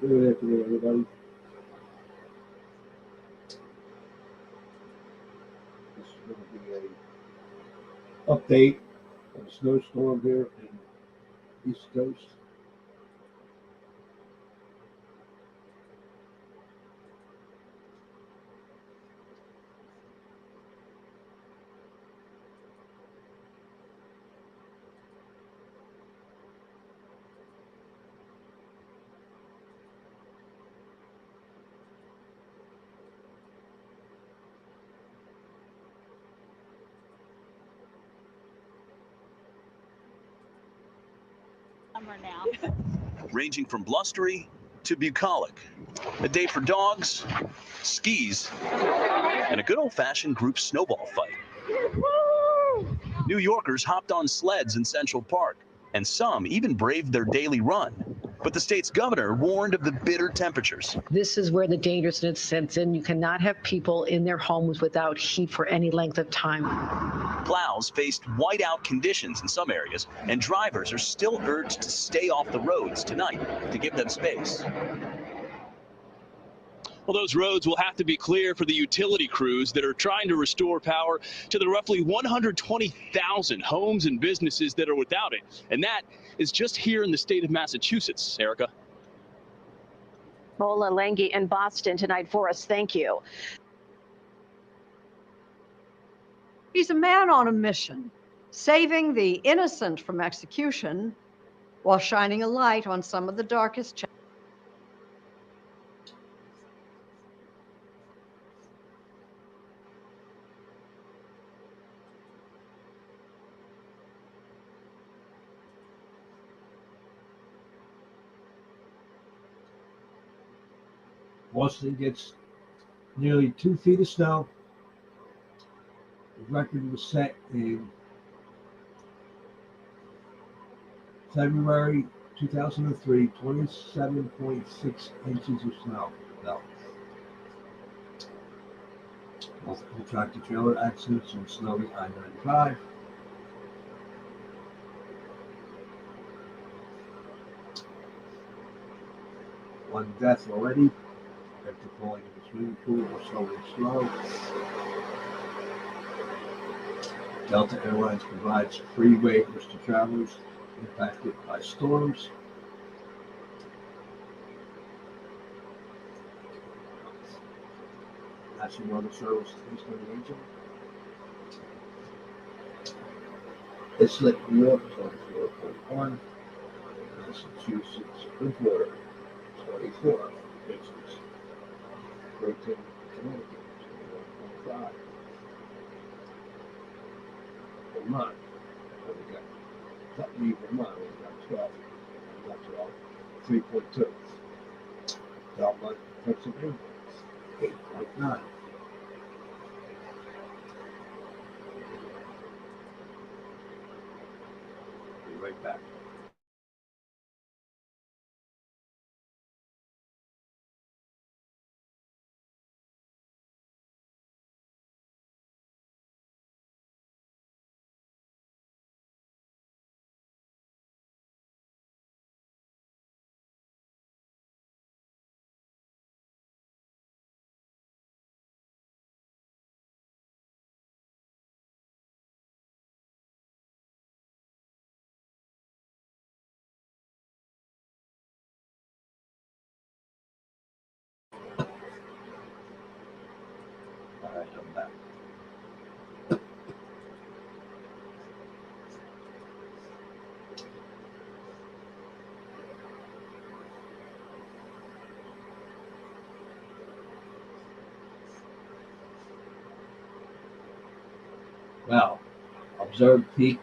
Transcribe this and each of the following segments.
Good afternoon, everybody. This is going to be a update on a snowstorm here in East Coast. Now. Ranging from blustery to bucolic. A day for dogs, skis, and a good old-fashioned group snowball fight. New Yorkers hopped on sleds in Central Park, and some even braved their daily run. But the state's governor warned of the bitter temperatures. This is where the dangerousness sets in. You cannot have people in their homes without heat for any length of time. Plows faced whiteout conditions in some areas, and drivers are still urged to stay off the roads tonight to give them space. Well, those roads will have to be clear for the utility crews that are trying to restore power to the roughly 120,000 homes and businesses that are without it. And that is just here in the state of Massachusetts, Erica. Mola Lengi in Boston tonight for us. Thank you. He's a man on a mission, saving the innocent from execution while shining a light on some of the darkest challenges. Boston gets nearly 2 feet of snow. The record was set in February 2003, 27.6 inches of snow. Multiple tractor trailer accidents on snowy I-95. One death already after falling in the swimming pool or snowing slow. Delta Airlines provides free waivers to travelers impacted by storms. National Weather Service Eastern region. Islip, New York, 24.1. Massachusetts, Bridgewater, 24 inches. Brighton, Connecticut, 21.5. Vermont, we got Putney, Vermont, we got 12. We got 12, 3.2. Belmont, Pennsylvania, 8.9. Be right back. All right, I'm back. Well, observed peak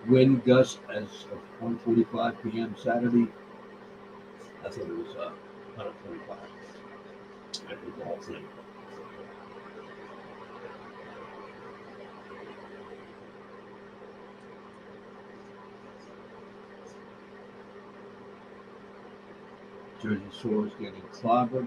wind gusts as of 1:45 p.m. Saturday. I thought it was 145. That was the whole thing. Jersey Shore is getting clobbered.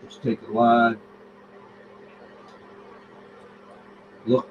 Let's take a wide look.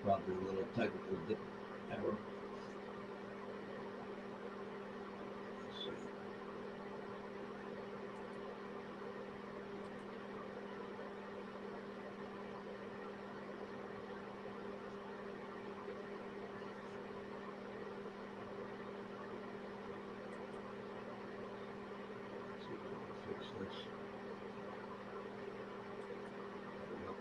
Probably a little technical error. Let's see. See if I can fix this. There we go.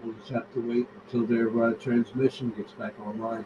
We'll just have to wait until their transmission gets back online.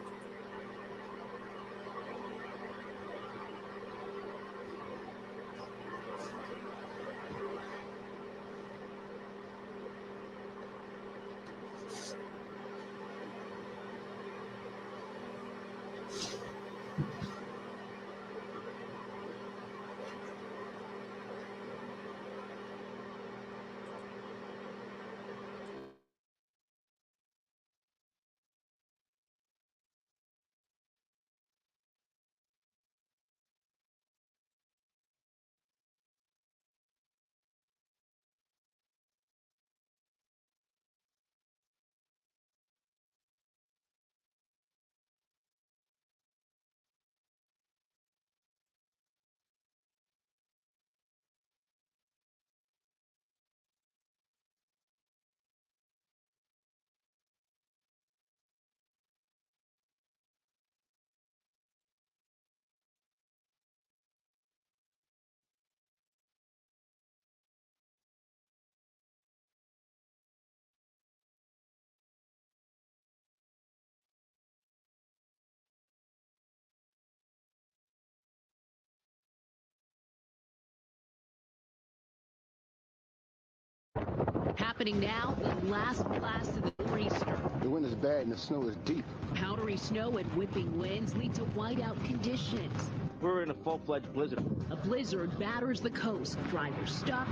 Happening now, the last blast of the nor'easter. The wind is bad and the snow is deep. Powdery snow and whipping winds lead to whiteout conditions. We're in a full-fledged blizzard. A blizzard batters the coast, drivers stuck,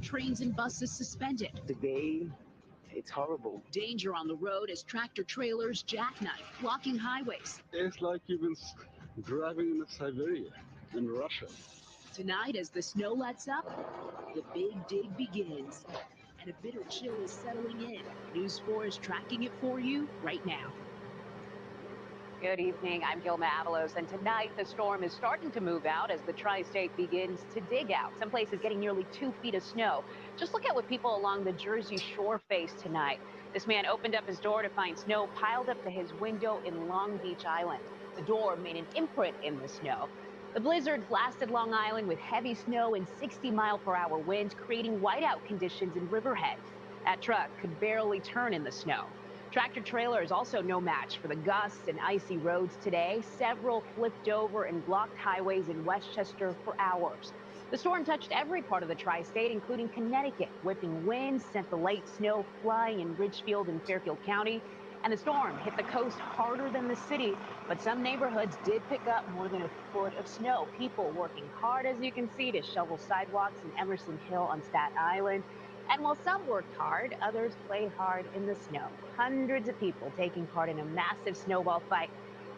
trains and buses suspended. Today, it's horrible. Danger on the road as tractor trailers jackknife, blocking highways. It's like you've been driving in Siberia, in Russia. Tonight, as the snow lets up, the big dig begins. And a bitter chill is settling in. News 4 is tracking it for you right now. Good evening. I'm Gilma Avalos, and tonight the storm is starting to move out as the tri-state begins to dig out. Some places getting nearly 2 feet of snow. Just look at what people along the Jersey Shore face tonight. This man opened up his door to find snow piled up to his window in Long Beach Island. The door made an imprint in the snow. The blizzard blasted Long Island with heavy snow and 60-mile-per-hour winds, creating whiteout conditions in Riverhead. That truck could barely turn in the snow. Tractor trailer is also no match for the gusts and icy roads today. Several flipped over and blocked highways in Westchester for hours. The storm touched every part of the tri-state, including Connecticut. Whipping winds sent the light snow flying in Ridgefield and Fairfield County. And the storm hit the coast harder than the city, but some neighborhoods did pick up more than a foot of snow. People working hard, as you can see, to shovel sidewalks in Emerson Hill on Staten Island. And while some worked hard, others played hard in the snow. Hundreds of people taking part in a massive snowball fight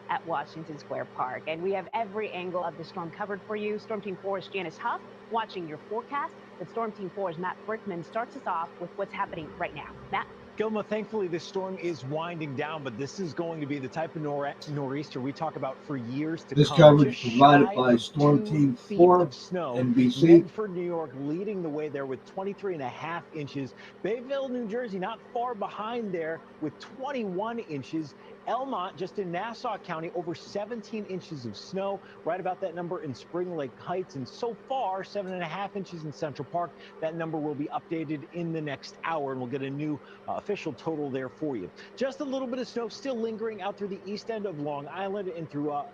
at Washington Square Park. And we have every angle of the storm covered for you. Storm Team 4's Janice Huff watching your forecast. But Storm Team 4's Matt Brickman starts us off with what's happening right now. Matt? Gilma, thankfully this storm is winding down, but this is going to be the type of nor'easter we talk about for years to This come. coverage Just provided shy by of Storm 2 Team feet 4, of snow. NBC. Medford, New York leading the way there with 23.5 inches. Bayville, New Jersey, not far behind there with 21 inches. Elmont, just in Nassau County, over 17 inches of snow, right about that number in Spring Lake Heights. And so far, 7.5 inches in Central Park. That number will be updated in the next hour, and we'll get a new official total there for you. Just a little bit of snow still lingering out through the east end of Long Island and through up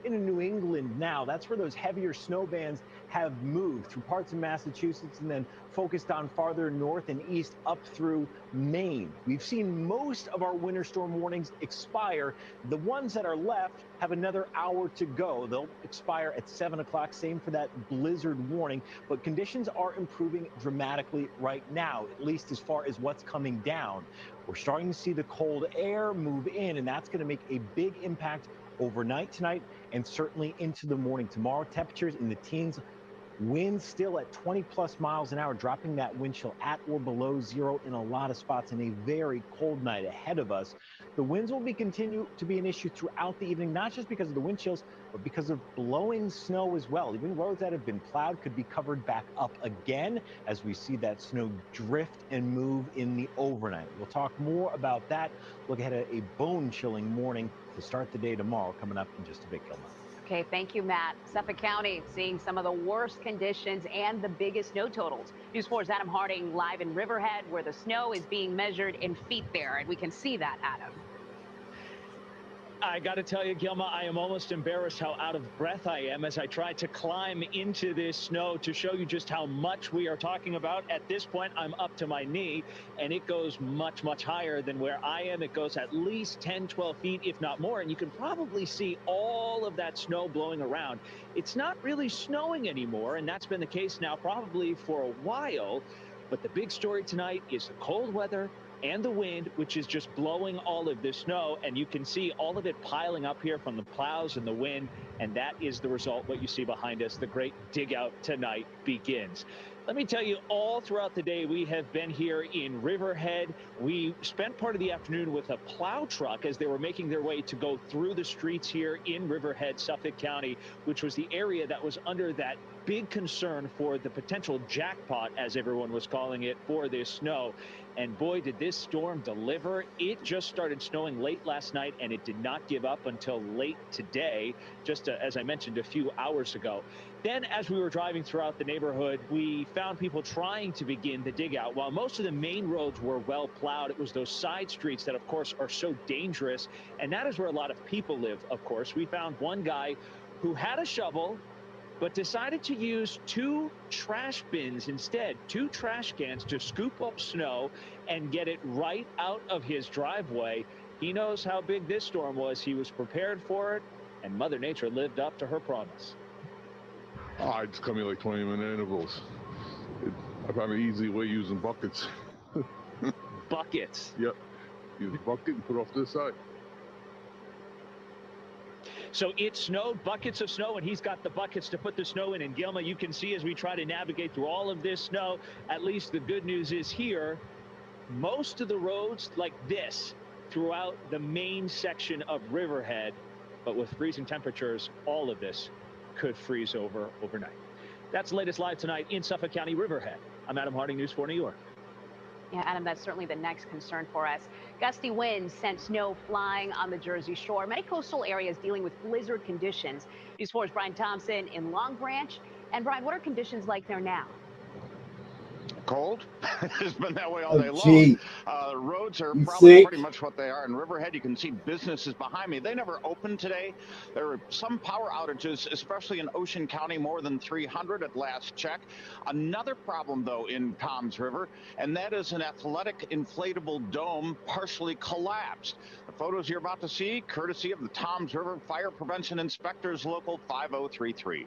into New England now. That's where those heavier snow bands have moved through parts of Massachusetts and then focused on farther north and east up through Maine. We've seen most of our winter storm warnings expire. The ones that are left have another hour to go. They'll expire at 7 o'clock. Same for that blizzard warning. But conditions are improving dramatically right now, at least as far as what's coming down. We're starting to see the cold air move in, and that's going to make a big impact overnight tonight and certainly into the morning tomorrow. Temperatures in the teens. Winds still at 20+ miles an hour, dropping that wind chill at or below zero in a lot of spots, and a very cold night ahead of us. The winds will continue to be an issue throughout the evening, not just because of the wind chills, but because of blowing snow as well. Even roads that have been plowed could be covered back up again as we see that snow drift and move in the overnight. We'll talk more about that. Look ahead at a bone-chilling morning to start the day tomorrow coming up in just a bit, Gilma. Okay, thank you, Matt. Suffolk County seeing some of the worst conditions and the biggest snow totals. News 4's Adam Harding live in Riverhead, where the snow is being measured in feet there, and we can see that, Adam. I got to tell you, Gilma, I am almost embarrassed how out of breath I am as I try to climb into this snow to show you just how much we are talking about. At this point, I'm up to my knee, and it goes much, much higher than where I am. It goes at least 10, 12 feet, if not more, and you can probably see all of that snow blowing around. It's not really snowing anymore, and that's been the case now probably for a while, but the big story tonight is the cold weather and the wind, which is just blowing all of this snow, and you can see all of it piling up here from the plows and the wind, and that is the result. What you see behind us, the great dig out tonight begins. Let me tell you, all throughout the day, we have been here in Riverhead. We spent part of the afternoon with a plow truck as they were making their way to go through the streets here in Riverhead, Suffolk County, which was the area that was under that big concern for the potential jackpot, as everyone was calling it, for this snow. And boy, did this storm deliver. It just started snowing late last night, and it did not give up until late today, just as I mentioned a few hours ago. Then, as we were driving throughout the neighborhood, we found people trying to begin the dig out. While most of the main roads were well plowed, it was those side streets that, of course, are so dangerous. And that is where a lot of people live, of course. We found one guy who had a shovel, but decided to use 2 trash bins instead, 2 trash cans to scoop up snow and get it right out of his driveway. He knows how big this storm was. He was prepared for it, and Mother Nature lived up to her promise. Oh, it's coming like 20-minute intervals. I found an easy way using buckets. Buckets? Yep. Use a bucket and put it off to the side. So it snowed, buckets of snow, and he's got the buckets to put the snow in. And Gilma, you can see as we try to navigate through all of this snow, at least the good news is here, most of the roads like this throughout the main section of Riverhead But with freezing temperatures, all of this could freeze over overnight. That's the latest live tonight in Suffolk County, Riverhead. I'm Adam Harding, News 4 New York. Yeah, Adam, that's certainly the next concern for us. Gusty winds sent snow flying on the Jersey Shore. Many coastal areas dealing with blizzard conditions. News 4's Brian Thompson in Long Branch. And Brian, what are conditions like there now? Cold. It's been that way all day long. Gee. The roads are You probably think? pretty much what they are. In Riverhead, you can see businesses behind me. They never opened today. There were some power outages, especially in Ocean County, more than 300 at last check. Another problem, though, in Toms River, and that is an athletic inflatable dome partially collapsed. The photos you're about to see, courtesy of the Toms River Fire Prevention Inspectors Local 5033.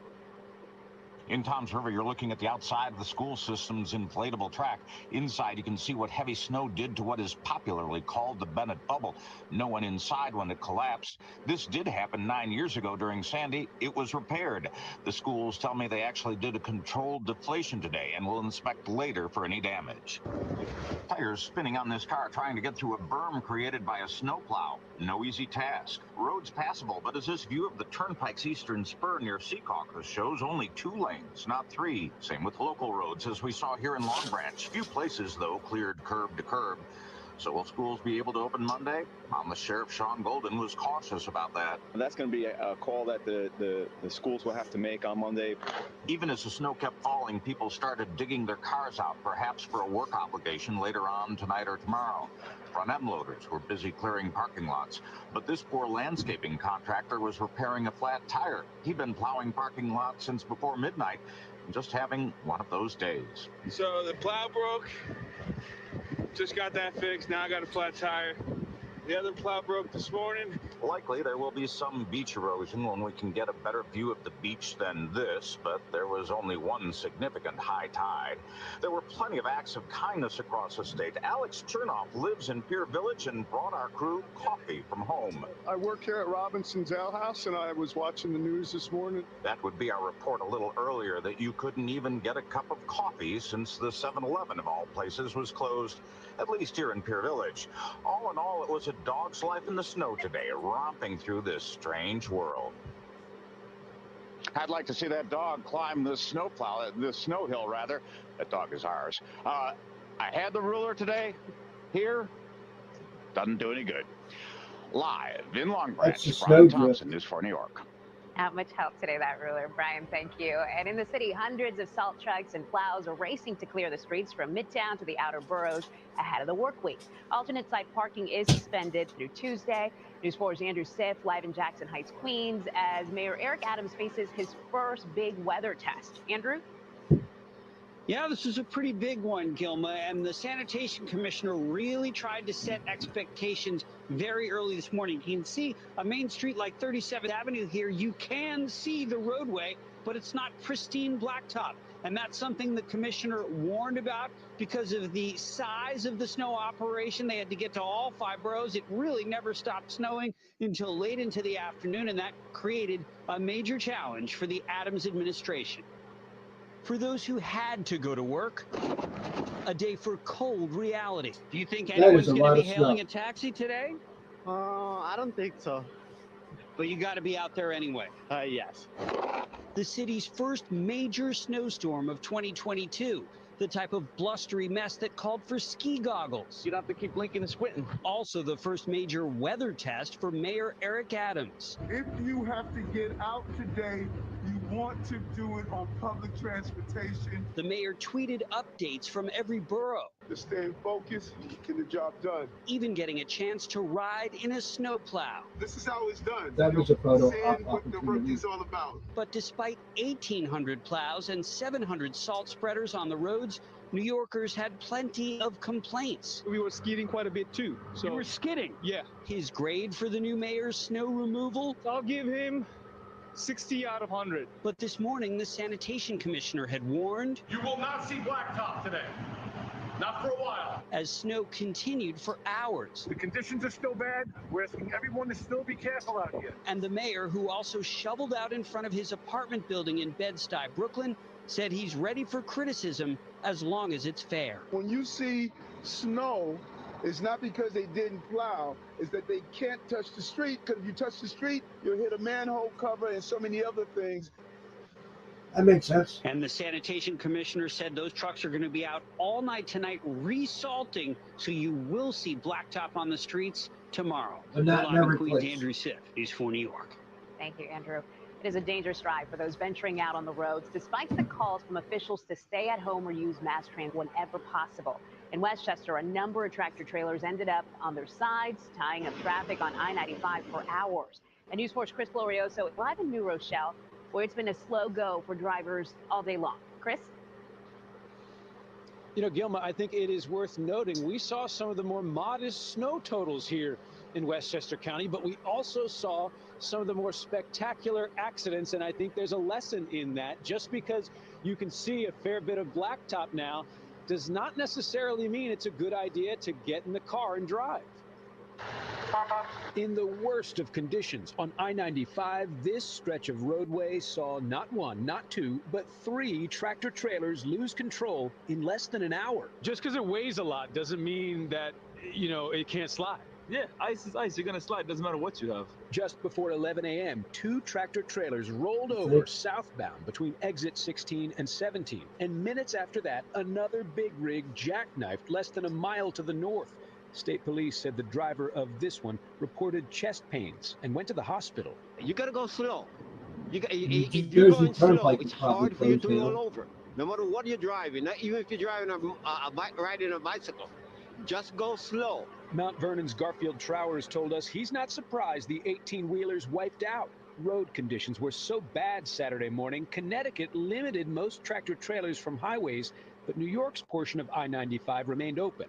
In Toms River, you're looking at the outside of the school system's inflatable track. Inside, you can see what heavy snow did to what is popularly called the Bennett bubble. No one inside when it collapsed. This did happen 9 years ago during Sandy. It was repaired. The schools tell me they actually did a controlled deflation today and will inspect later for any damage. Tires spinning on this car trying to get through a berm created by a snowplow. No easy task. Roads passable, but as this view of the Turnpike's eastern spur near Secaucus shows, only 2 lanes, not 3. Same with local roads, as we saw here in Long Branch. Few places, though, cleared curb to curb. So will schools be able to open Monday? The Sheriff Sean Golden was cautious about that. That's going to be a call that the schools will have to make on Monday. Even as the snow kept falling, people started digging their cars out, perhaps for a work obligation later on tonight or tomorrow. Front-end loaders were busy clearing parking lots. But this poor landscaping contractor was repairing a flat tire. He'd been plowing parking lots since before midnight, just having one of those days. So the plow broke. Just got that fixed. Now I got a flat tire. The other plow broke this morning. Likely there will be some beach erosion when we can get a better view of the beach than this, but there was only one significant high tide. There were plenty of acts of kindness across the state. Alex Chernoff lives in Pier Village and brought our crew coffee from home. I work here at Robinson's Ale House, and I was watching the news this morning. That would be our report a little earlier that you couldn't even get a cup of coffee since the 7-Eleven of all places was closed, at least here in Pier Village. All in all, it was a dog's life in the snow today, romping through this strange world. I'd like to see that dog climb this snow hill, rather. That dog is ours. I had the ruler today. Here, doesn't do any good. Live in Long Branch, Brian Thompson, News 4 New York. Not much help today, that ruler. Brian, thank you. And in the city, hundreds of salt trucks and plows are racing to clear the streets from Midtown to the outer boroughs ahead of the work week. Alternate side parking is suspended through Tuesday. News 4's Andrew Siff live in Jackson Heights, Queens, as Mayor Eric Adams faces his first big weather test. Andrew? Yeah, this is a pretty big one, Gilma, and the sanitation commissioner really tried to set expectations very early this morning. You can see a main street like 37th Avenue here. You can see the roadway, but it's not pristine blacktop. And that's something the commissioner warned about because of the size of the snow operation. They had to get to all 5 boroughs. It really never stopped snowing until late into the afternoon, and that created a major challenge for the Adams administration. For those who had to go to work, a day for cold reality. Do you think anyone's going to be hailing a taxi today? I don't think so. But you got to be out there anyway. Yes. The city's first major snowstorm of 2022. The type of blustery mess that called for ski goggles. You'd have to keep blinking and squinting. Also the first major weather test for Mayor Eric Adams. If you have to get out today, you want to do it on public transportation. The mayor tweeted updates from every borough. To stay focused, get the job done. Even getting a chance to ride in a snowplow. This is how it's done. That was a photo Seeing what the rookie's all about. But despite 1,800 plows and 700 salt spreaders on the roads, New Yorkers had plenty of complaints. We were skidding quite a bit too. So you were skidding? Yeah. His grade for the new mayor's snow removal? I'll give him 60 out of 100. But this morning, the sanitation commissioner had warned, you will not see blacktop today. Not for a while. As snow continued for hours. The conditions are still bad. We're asking everyone to still be careful out here. And the mayor, who also shoveled out in front of his apartment building in Bed-Stuy, Brooklyn, said he's ready for criticism as long as it's fair. When you see snow It's not because they didn't plow, it's that they can't touch the street, because if you touch the street, you'll hit a manhole cover and so many other things. That makes sense. And the sanitation commissioner said those trucks are going to be out all night tonight resalting, so you will see blacktop on the streets tomorrow. But not Live in never Queens, replaced. Andrew Siff, News 4 New York. Thank you, Andrew. It is a dangerous drive for those venturing out on the roads, despite the calls from officials to stay at home or use mass transit whenever possible. In Westchester, a number of tractor trailers ended up on their sides, tying up traffic on I-95 for hours. And News 4's Chris Glorioso is live in New Rochelle, where it's been a slow go for drivers all day long. Chris? You know, Gilma, I think it is worth noting we saw some of the more modest snow totals here in Westchester County, but we also saw some of the more spectacular accidents, and I think there's a lesson in that. Just because you can see a fair bit of blacktop now does not necessarily mean it's a good idea to get in the car and drive. In the worst of conditions on I-95, this stretch of roadway saw not one, not two, but 3 tractor trailers lose control in less than an hour. Just because it weighs a lot doesn't mean that, you know, it can't slide. Yeah, ice is ice. You're going to slide. Doesn't matter what you have. Just before 11 a.m., 2 tractor trailers rolled over southbound between exit 16 and 17. And minutes after that, another big rig jackknifed less than a mile to the north. State police said the driver of this one reported chest pains and went to the hospital. You gotta go slow. If Jersey you're going slow, Turnpike it's is probably hard for you to closed roll down. over. No matter what you're driving, not even if you're driving riding a bicycle, just go slow. Mount Vernon's Garfield Trowers told us he's not surprised the 18-wheelers wiped out. Road conditions were so bad Saturday morning, Connecticut limited most tractor trailers from highways, but New York's portion of I-95 remained open.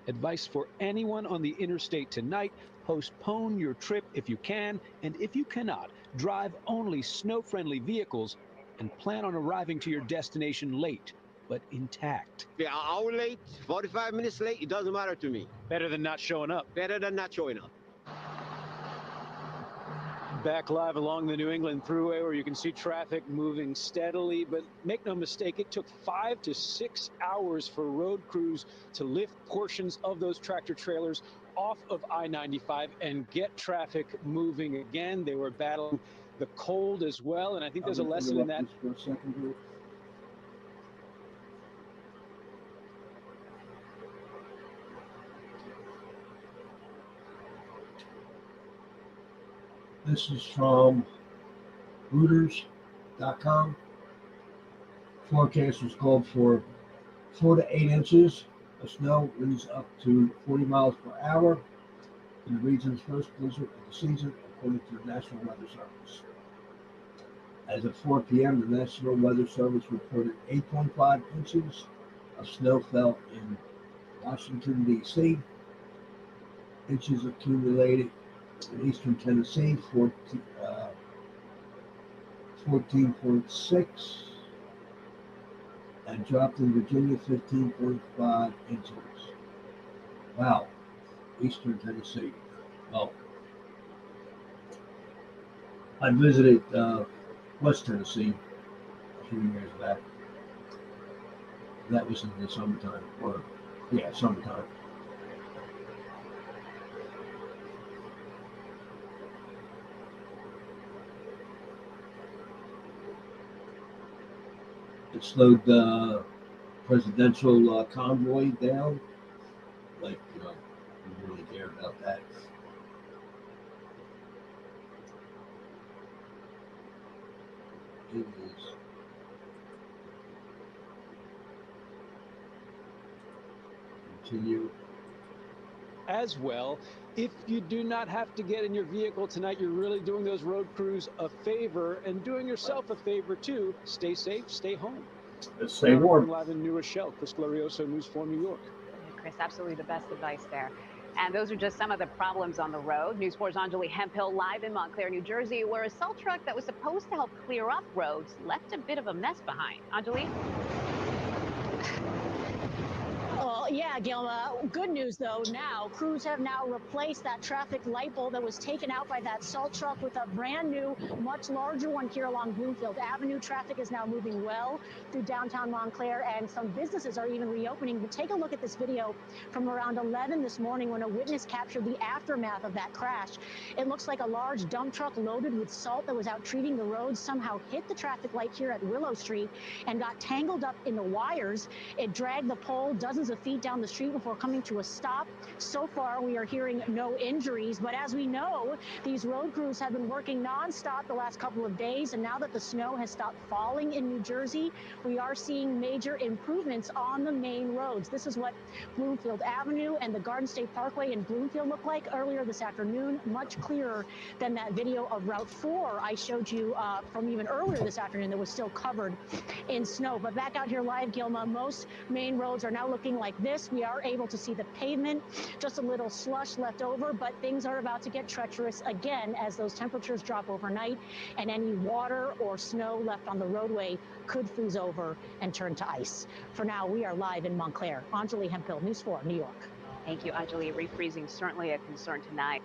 Advice for anyone on the interstate tonight: postpone your trip if you can, and if you cannot, drive only snow-friendly vehicles and plan on arriving to your destination late, but intact. If you're an hour late, 45 minutes late, it doesn't matter to me. Better than not showing up. Better than not showing up. Back live along the New England Thruway, where you can see traffic moving steadily, but make no mistake, it took 5 to 6 hours for road crews to lift portions of those tractor trailers off of I-95 and get traffic moving again. They were battling the cold as well, and I think there's a lesson in that. For a second here. This is from Reuters.com. Forecasters called for 4 to 8 inches of snow, winds up to 40 miles per hour in the region's first blizzard of the season, according to the National Weather Service. As of 4 p.m., the National Weather Service reported 8.5 inches of snow fell in Washington, D.C. Inches accumulated in eastern Tennessee, 14.6, and dropped in Virginia, 15.5 inches. Wow, eastern Tennessee. Well, I visited West Tennessee a few years back. That was in the summertime, summertime. It slowed the presidential convoy down. Like, we really care about that. It is. Continue. As well, if you do not have to get in your vehicle tonight, you're really doing those road crews a favor and doing yourself a favor too. Stay safe, stay home. Stay warm. Live in New Rochelle, Chris Glorioso, News 4 New York. Chris, absolutely the best advice there. And those are just some of the problems on the road. News 4's Anjali Hemphill live in Montclair, New Jersey, where a salt truck that was supposed to help clear up roads left a bit of a mess behind. Anjali? Well, yeah, Gilma. Good news, though, now crews have now replaced that traffic light bulb that was taken out by that salt truck with a brand new, much larger one here along Bloomfield Avenue. Traffic is now moving well through downtown Montclair, and some businesses are even reopening. But take a look at this video from around 11 this morning when a witness captured the aftermath of that crash. It looks like a large dump truck loaded with salt that was out treating the roads somehow hit the traffic light here at Willow Street and got tangled up in the wires. It dragged the pole dozens of feet down the street before coming to a stop. So far, we are hearing no injuries, but as we know, these road crews have been working nonstop the last couple of days, and now that the snow has stopped falling in New Jersey, we are seeing major improvements on the main roads. This is what Bloomfield Avenue and the Garden State Parkway in Bloomfield look like earlier this afternoon, much clearer than that video of Route 4 I showed you from even earlier this afternoon that was still covered in snow. But back out here live, Gilma, most main roads are now looking like this. We are able to see the pavement, just a little slush left over, but things are about to get treacherous again as those temperatures drop overnight, and any water or snow left on the roadway could freeze over and turn to ice. For now, we are live in Montclair. Anjali Hemphill, News 4, New York. Thank you, Anjali. Refreezing certainly a concern tonight.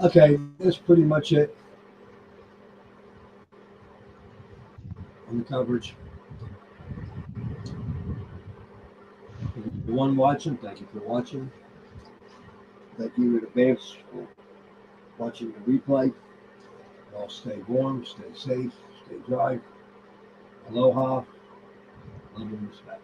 Okay, that's pretty much it on the coverage. The one watching, thank you for watching. Thank you in advance for watching the replay. All stay warm, stay safe, stay dry. Aloha, love and respect.